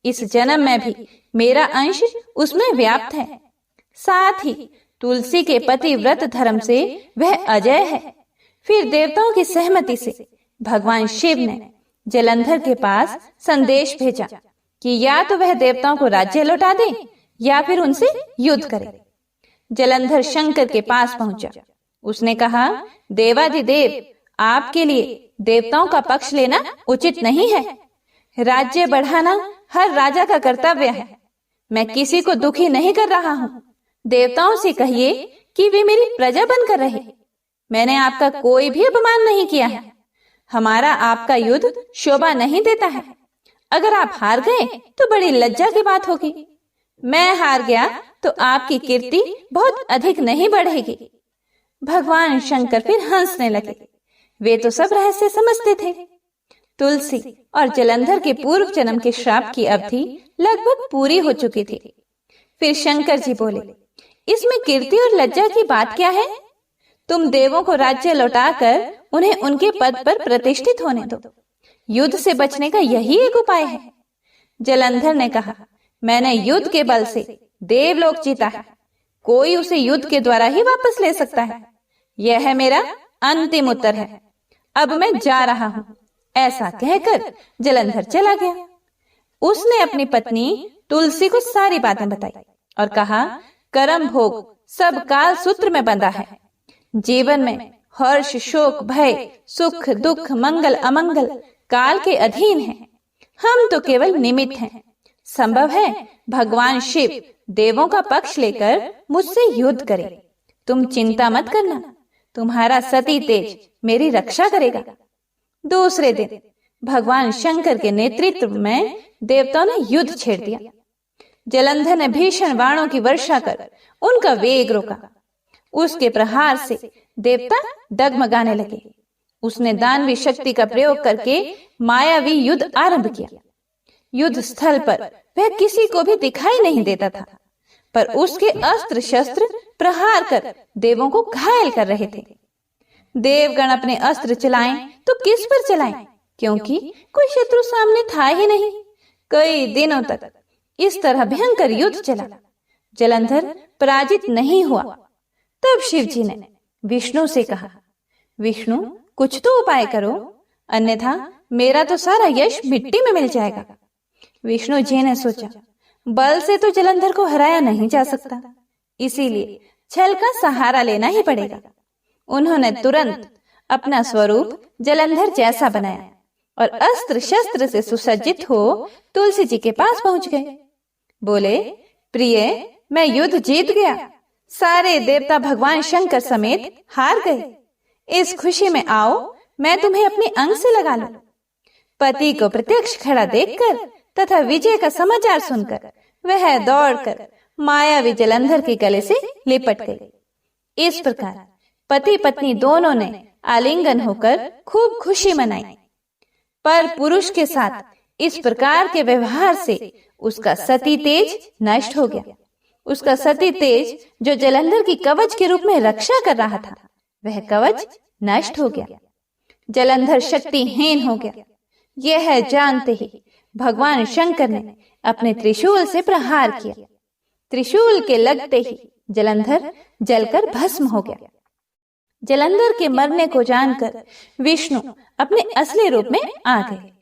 इस जन्म में भी मेरा अंश उसमें व्याप्त है। साथ ही तुलसी के पति व्रत धर्म से वह अजय है। फिर देवताओं की सहमति से भगवान शिव ने जलंधर के पास संदेश भेजा कि या तो वह देवताओं को राज्य लौटा दे या फिर उनसे युद्ध करे। जलंधर शंकर के पास पहुंचा। उसने कहा, देवाधिदेव, आपके लिए देवताओं का पक्ष लेना उचित नहीं है। राज्य बढ़ाना हर राजा का कर्तव्य है। मैं किसी को दुखी नहीं कर रहा हूँ। देवताओं से कहिए कि वे मेरी प्रजा बनकर रहे। मैंने आपका कोई भी अपमान नहीं किया है। हमारा आपका युद्ध शोभा नहीं देता है। अगर आप हार गए तो बड़ी लज्जा की बात होगी। मैं हार गया तो आपकी कीर्ति बहुत अधिक नहीं बढ़ेगी। भगवान शंकर फिर हंसने लगे। वे तो सब रहस्य समझते थे। तुलसी और जलंधर के पूर्व जन्म के श्राप की अवधि लगभग पूरी हो चुकी थी। फिर शंकर जी बोले, इसमें कीर्ति और लज्जा की बात क्या है? तुम देवों को राज्य लौटाकर उन्हें उनके पद पर प्रतिष्ठित होने दो। युद्ध से बचने का यही एक उपाय है। जलंधर ने कहा, मैंने युद्ध के बल से देवलोक जीता है। कोई उसे युद्ध के द्वारा ही वापस ले सकता है। यह है मेरा अंतिम उत्तर है। अब मैं जा रहा हूँ। ऐसा कहकर जलंधर चला गया। उसने अपनी पत्नी तुलसी को सारी बातें बताई और कहा, कर्म भोग सब काल सूत्र में बंधा है। जीवन में हर्ष, शोक, भय, सुख, दुख, मंगल, अमंगल काल के अधीन है। हम तो केवल निमित्त हैं। संभव है भगवान शिव देवों का पक्ष लेकर मुझसे युद्ध करे। तुम चिंता मत करना, तुम्हारा सती तेज मेरी रक्षा करेगा। दूसरे दिन भगवान शंकर के नेतृत्व में देवताओं ने युद्ध छेड़ दिया। जलंधर ने भीषण बाणों की वर्षा कर उनका वेग रोका। उसके प्रहार से देवता डगमगाने लगे। उसने दानवी शक्ति का प्रयोग करके मायावी युद्ध आरंभ किया। युद्ध स्थल पर वह किसी को भी दिखाई नहीं देता था, पर उसके अस्त्र शस्त्र प्रहार कर देवों को घायल कर रहे थे। देवगण अपने अस्त्र चलाएं तो किस पर चलाएं, क्योंकि कोई शत्रु सामने था ही नहीं। कई दिनों तक इस तरह भयंकर युद्ध चला। जलंधर पराजित नहीं हुआ। तब शिव जी ने विष्णु से कहा, विष्णु कुछ तो उपाय करो, अन्यथा मेरा तो सारा यश मिट्टी में मिल जाएगा। विष्णु जी ने सोचा, बल से तो जलंधर को हराया नहीं जा सकता, इसीलिए छल का सहारा लेना ही पड़ेगा। उन्होंने तुरंत अपना स्वरूप जलंधर जैसा बनाया और अस्त्र शस्त्र से सुसज्जित हो तुलसी जी के पास पहुंच गए। बोले, प्रिय, मैं युद्ध जीत गया। सारे देवता भगवान शंकर समेत हार गए। इस खुशी में आओ, मैं तुम्हें अपने अंग से लगा लूं। पति को प्रत्यक्ष खड़ा देखकर तथा विजय का समाचार सुनकर वह दौड़कर मायावी जलंधर के गले से लिपट गई। इस प्रकार पति पत्नी दोनों ने आलिंगन होकर खूब खुशी मनाई। पर पुरुष के साथ इस प्रकार के व्यवहार से उसका सती तेज नष्ट हो गया। उसका सती तेज जो जलंधर की कवच के रूप में रक्षा कर रहा था, वह कवच नष्ट हो गया। जलंधर शक्तिहीन हो गया। यह जानते ही भगवान शंकर ने अपने त्रिशूल से प्रहार किया। त्रिशूल के लगते ही जलंधर जलकर भस्म हो गया। जलंधर के मरने को जानकर विष्णु अपने असली रूप में आ गए।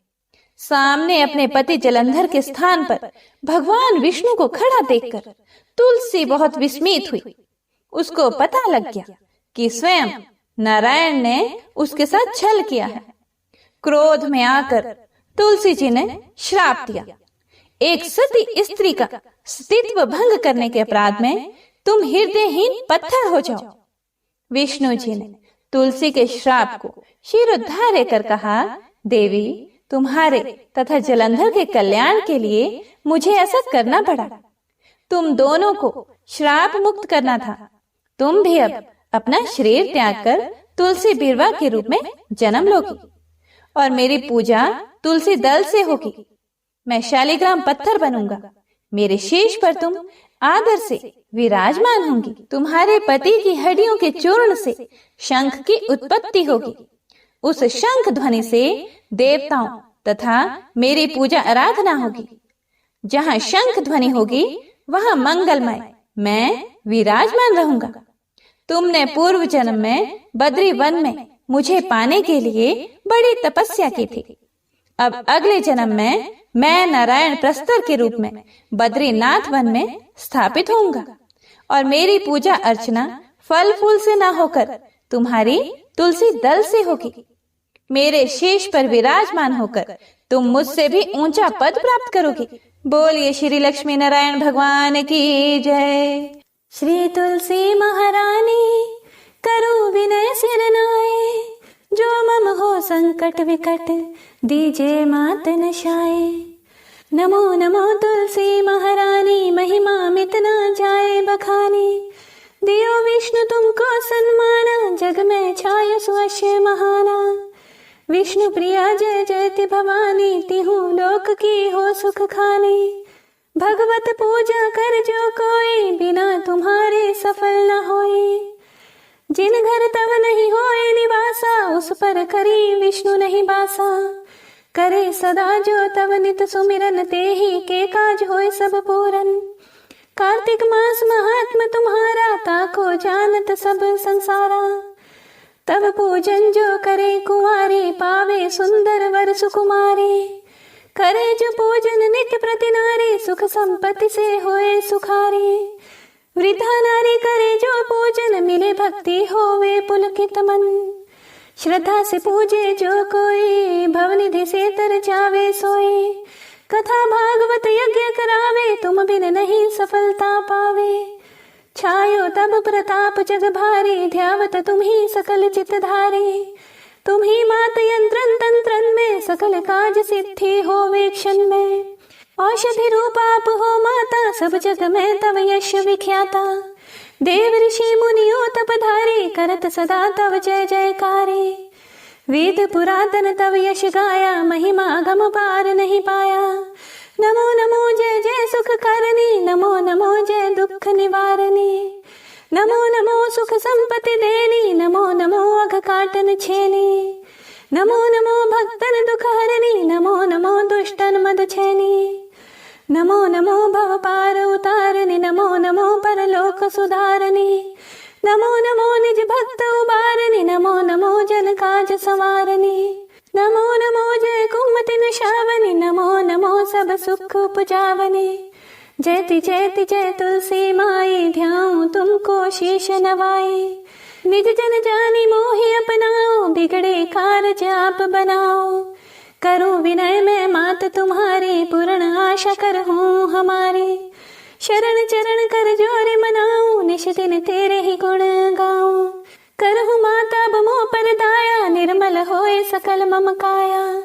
सामने अपने पति जलंधर के स्थान पर भगवान विष्णु को खड़ा देखकर तुलसी बहुत विस्मित हुई। उसको पता लग गया कि स्वयं नारायण ने उसके साथ छल किया है। क्रोध में आकर तुलसी जी ने श्राप दिया, एक सती स्त्री का स्तित्व भंग करने के अपराध में तुम हृदयहीन पत्थर हो जाओ। विष्णु जी ने तुलसी के श्राप को शिरोधार्य कर कहा, देवी, तुम्हारे तथा जलंधर के कल्याण के लिए मुझे ऐसा करना पड़ा। तुम दोनों को श्राप मुक्त करना था। तुम भी अब अपना शरीर त्याग कर तुलसी बिरवा के रूप में जन्म लोगी और मेरी पूजा तुलसी दल से होगी। मैं शालिग्राम पत्थर बनूंगा। मेरे शीश पर तुम आदर से विराजमान होंगी। तुम्हारे पति की हड्डियों के चूर्ण से शंख की उत्पत्ति होगी। उस शंख ध्वनि से देवताओं तथा मेरी पूजा आराधना होगी। जहाँ शंख ध्वनि होगी वहाँ मंगलमय मैं विराजमान रहूंगा। तुमने पूर्व जन्म में बद्री वन में मुझे पाने के लिए बड़ी तपस्या की थी। अब अगले जन्म में मैं नारायण प्रस्तर के रूप में बद्रीनाथ वन में स्थापित होऊंगा और मेरी पूजा अर्चना फल फूल से ना होकर तुम्हारी तुलसी दल से होगी। मेरे शीश पर विराजमान होकर तुम मुझसे भी ऊंचा पद प्राप्त करोगे। बोलिए श्री लक्ष्मी नारायण भगवान की जय। श्री तुलसी महारानी करो विनय सिर नाए, जो मम हो संकट विकट दीजे मात नशाए। नमो नमो तुलसी महारानी, महिमा मित ना जाए बखानी। दियो विष्णु तुमको सन्माना, जग में छाय सुअश्य महाना। विष्णु प्रिया जय जयति भवानी, तिहु लोक की हो सुख खानी। भगवत पूजा कर जो कोई, बिना तुम्हारे सफल न होई। जिन घर तव नहीं होए निवासा, उस पर करी विष्णु नहीं बासा। करे सदा जो तव नित सुमिरन, ते ही के काज होए सब पूरन। कार्तिक मास महात्म तुम्हारा, ताको जानत सब संसारा। तब पूजन जो करे कुंवारी, पावे सुंदर वर सुकुमारी। करे जो पूजन नित्य प्रति नारी, सुख संपत्ति से होए सुखारी। वृद्धा नारी करे जो पूजन, मिले भक्ति होवे पुलकित मन। श्रद्धा से पूजे जो कोई, भवनिधि से तर जावे सोई। कथा भागवत यज्ञ करावे, तुम बिन नहीं सफलता पावे। छायो तब प्रताप जग भारी, ध्यावत तुम ही सकल चित धारी। तुम ही मात यंत्रन तंत्रन में, सकल काज सिद्धि होवे क्षण में। औषधि रूप आप हो माता, सब जग में तव यश विख्याता। देव ऋषि मुनियो तपधारी, करत सदा तव जय जयकारी। वेद पुरातन तव यश गाया, महिमा अगम पार नहीं पाया। नमो नमो जय जय सुख करनी, नमो नमो जय दुख निवारणी। नमो नमो सुख संपत्ति देनी, नमो नमो अघ काटन छेनी। नमो नमो भक्तन दुख हरनी, नमो नमो दुष्टन मद छेनी। नमो नमो भव पार उतारनी, नमो नमो परलोक सुधारनी। नमो नमो निज भक्त उबारनी, नमो नमो जन काज संवारनी। नमो नमो जय कुमति निशावनी, नमो नमो सब सुख उपजावनी। जयति जयति जय तुलसी माई, ध्याऊं तुमको शीश नवाई। निज जन जानी मोहि अपनाओ, बिगड़े कारज आप बनाओ। करूं विनय में मात तुम्हारी, पूर्ण आशा कर हूँ हमारी। शरण चरण कर जोर मनाऊं, निश दिन तेरे ही गुण गाऊं। करहु माता बमो पर दाया, निर्मल होए सकल मम काया।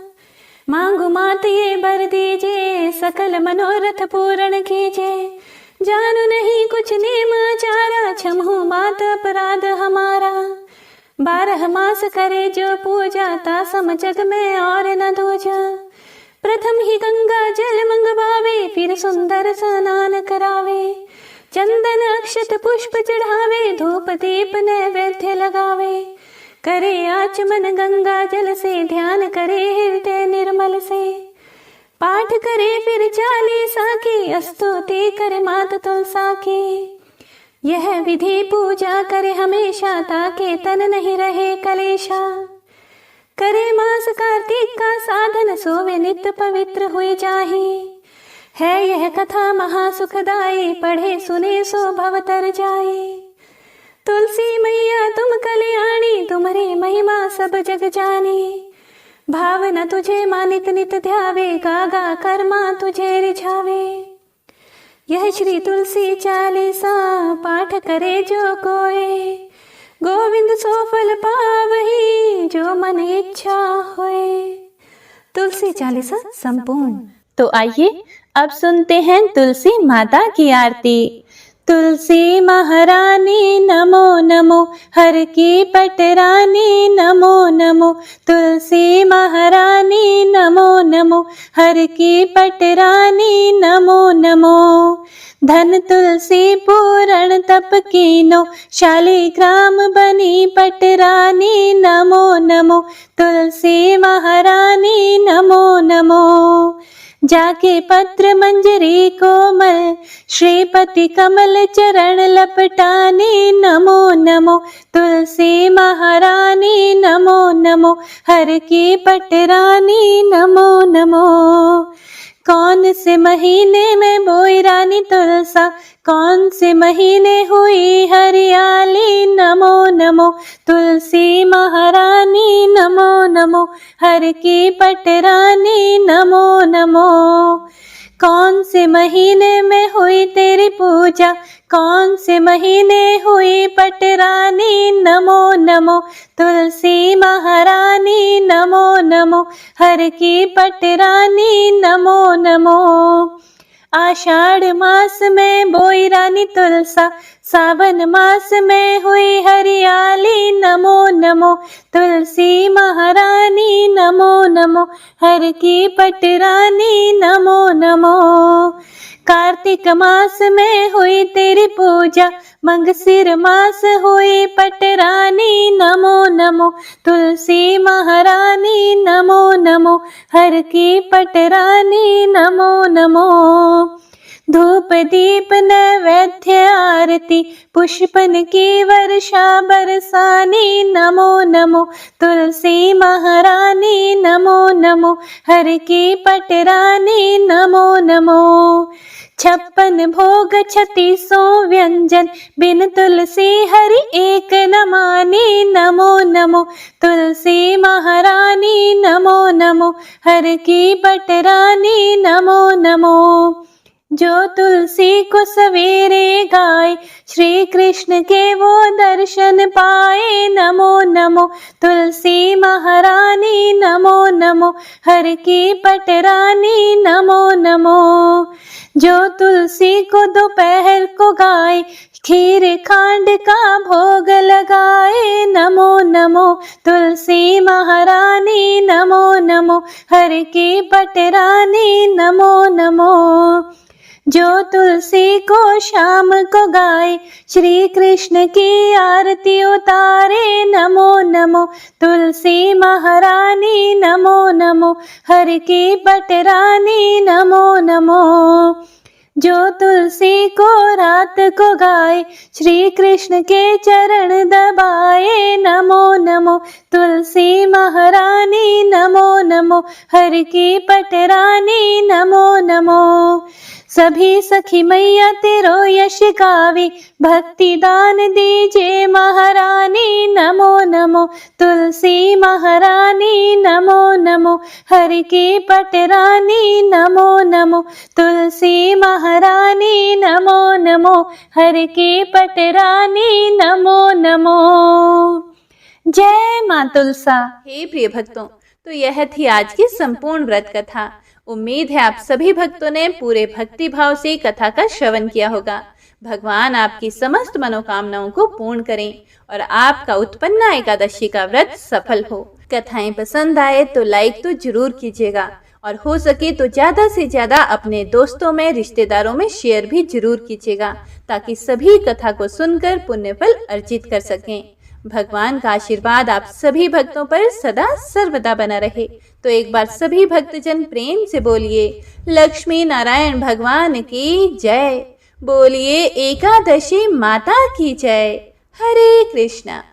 मांगू मात ये बर दीजे, सकल मनोरथ पूर्ण कीजे। जानू नहीं कुछ नेम आचारा, क्षमहु मात अपराध हमारा। 12 मास करे जो पूजा, ता सम जग में और न दूजा। प्रथम ही गंगा जल मंगवावे, फिर सुंदर स्नान करावे। चंदन अक्षत पुष्प चढ़ावे, धूप दीप नैवेद्य लगावे। करे आचमन गंगा जल से, ध्यान करे हृदय निर्मल से। पाठ करे फिर चालीसा की, स्तुति करे मात तुलसा की। यह विधि पूजा करे हमेशा, ताके तन नहीं रहे कलेशा। करे मास कार्तिक का साधन, सोवे नित्य पवित्र हुए जाही। है यह कथा महासुखदाई, पढ़े सुने सो भव तर जाए। तुलसी मैया तुम कल्याणी, तुम्हारी महिमा सब जग जानी। भावना तुझे मानित नित ध्यावे, गागा कर्मा तुझे रिझावे। यह श्री तुलसी चालीसा, पाठ करे जो कोय। गोविंद सो फल पावही, जो मन इच्छा होए। तुलसी चालीसा संपूर्ण। तो आइए अब सुनते हैं तुलसी माता की आरती। तुलसी महारानी नमो नमो, हर की पटरानी नमो नमो। तुलसी महारानी नमो नमो, हर की पटरानी नमो नमो। धन तुलसी पूरण तप कीनो, शालिग्राम बनी पटरानी नमो नमो। तुलसी महारानी नमो नमो। जाके पत्र मंजरी कोमल, श्रीपति कमल चरण लपटानी नमो नमो। तुलसी महारानी नमो नमो, हर की पटरानी नमो नमो। कौन से महीने में बोई रानी तुलसा, कौन से महीने हुई हरियाली नमो नमो। तुलसी महारानी नमो नमो, हर की पटरानी नमो नमो। कौन से महीने में हुई तेरी पूजा, कौन से महीने हुई पटरानी नमो नमो। तुलसी महारानी नमो नमो, हर की पटरानी नमो नमो। आषाढ़ मास में बोई रानी तुलसा, सावन मास में हुई हरियाली नमो नमो। तुलसी महारानी नमो नमो, हर की पटरानी नमो नमो। कार्तिक मास में हुई तेरी पूजा, मंगसिर मास हुई पटरानी नमो नमो। तुलसी महारानी नमो नमो, हर की पटरानी नमो नमो। धूप दीप नैवेद्य आरती पुष्पन की वर्षा बरसानी। नमो नमो तुलसी महारानी, नमो नमो हर की पटरानी, नमो नमो। 56 भोग 36 व्यंजन, बिन तुलसी हरि एक न मानी। नमो नमो तुलसी महारानी, नमो नमो हर की पटरानी, नमो नमो। जो तुलसी को सवेरे गाए, श्री कृष्ण के वो दर्शन पाए। नमो नमो तुलसी महारानी, नमो नमो हर की पटरानी, नमो नमो। जो तुलसी को दोपहर को गाए, खीर खांड का भोग लगाए। नमो नमो तुलसी महारानी, नमो नमो हर की पटरानी, नमो नमो। जो तुलसी को शाम को गाए, श्री कृष्ण की आरती उतारे। नमो नमो तुलसी महारानी, नमो नमो हर की पटरानी, नमो नमो। जो तुलसी को रात को गाए, श्री कृष्ण के चरण दबाए। नमो नमो तुलसी महारानी, नमो नमो हर की पटरानी, नमो नमो। सभी सखी मैया तेरो यश गावे, भक्ति दान दीजे महारानी। नमो नमो तुलसी महारानी, नमो नमो हर की पटरानी, नमो नमो तुलसी महारानी, नमो नमो हर की पटरानी, नमो नमो। जय मां तुलसा। हे प्रिय भक्तों, तो यह थी आज की संपूर्ण व्रत कथा। उम्मीद है आप सभी भक्तों ने पूरे भक्ति भाव से कथा का श्रवण किया होगा। भगवान आपकी समस्त मनोकामनाओं को पूर्ण करें और आपका उत्पन्ना एकादशी का व्रत सफल हो। कथाएं पसंद आए तो लाइक तो जरूर कीजिएगा और हो सके तो ज्यादा से ज्यादा अपने दोस्तों में, रिश्तेदारों में शेयर भी जरूर कीजिएगा, ताकि सभी कथा को सुनकर पुण्य फल अर्जित कर सकें। भगवान का आशीर्वाद आप सभी भक्तों पर सदा सर्वदा बना रहे। तो एक बार सभी भक्तजन प्रेम से बोलिए लक्ष्मी नारायण भगवान की जय। बोलिए एकादशी माता की जय। हरे कृष्णा।